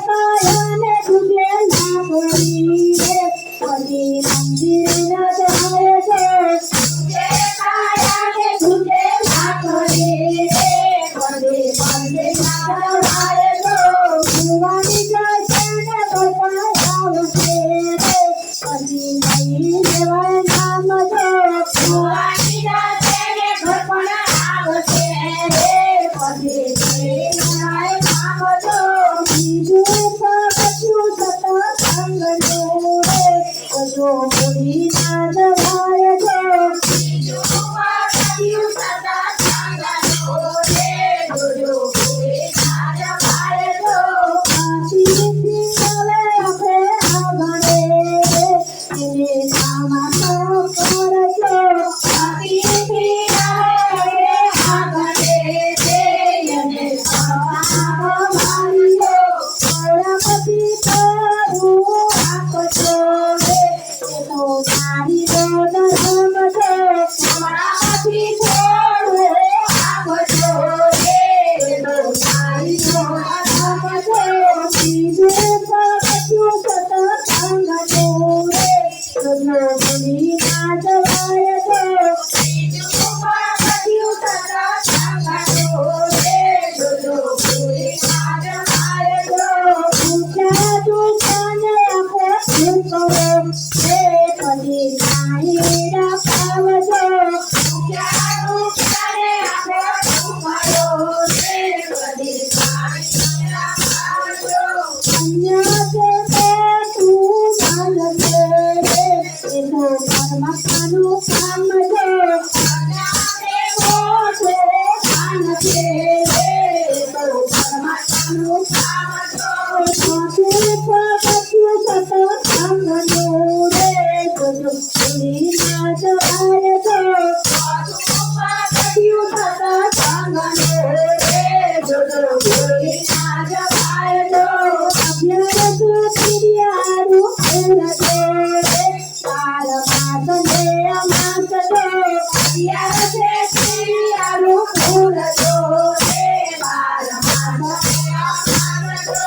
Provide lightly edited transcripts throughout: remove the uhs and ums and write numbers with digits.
કાયાને તુજે ના કરી રે પદી મંદિર ના જાય છે તુજે કાયાને તુજે ના કરી રે પદી મંદિર ના જાય તો ભગવાની જાય ને બતાય આવશે રે પદી નહીં દેવાય નામ જો ભગવાની જાય ને બતાય આવશે રે પદી નહીં દેવાય નામ જો બીજું પગથિયું સતા સંગ જો રે જો પૂરી ના જવાય જો બીજું પગથિયું સતા સંગ જો રે જો પૂરી ના જવાય જો આશીષથી ચાલે આપણે આગળ રે એને સામા કરજો આશીષથી ચાલે આપણે આગળ રે એને સામા મારીજો પ્રણપતિ કરું આપજો રે એ તો તારી ધર્મ છે પ્રણપતિ છોડો આપજો રે એ તો તારી ધર્મ છે બીજું પગથિયું સતત સંગ જો રે જો ભૂલી ના જવાય જો બીજું પગથિયું સતત સંગ જો રે જો ભૂલી ના જવાય જો ઊંચા દુકાને આપણે શું કરો રે પદી નાઈ ના પાવજો ઊંચા દુકાને આપણે શું કરો રે પદી નાઈ ના પાવજો અન્ય તે તું ચાલશે રે એ તો પરમાત્માનું કામ જો અન્ય તે મોટે કામ છે રે એ તો પરમાત્માનું કામ જો સાથે પગથિયું સતત સંગ જો રે જો પૂરી ના જવાય જો પગથિયું સતત સંગ જો રે જો પૂરી ના જવાય જો અભ્યાસ ક્રિયાનું ફળ જો રે કાલ માસને અમાસ જો અભ્યાસ ક્રિયાનું ફળ જો રે બાર માસને અમાસ જો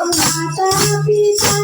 માતા પિતા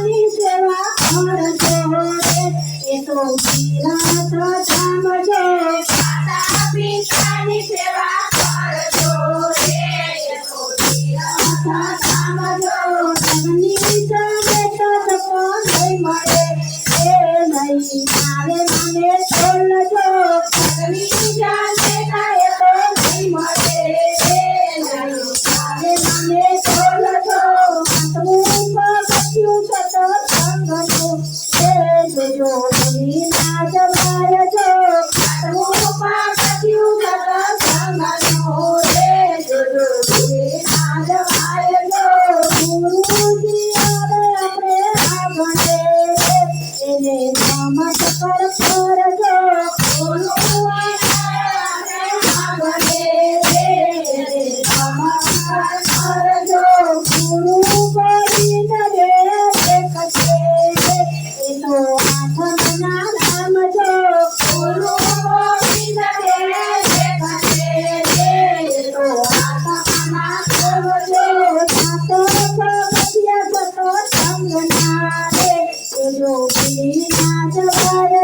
જોજો ભૂલી ના જવાય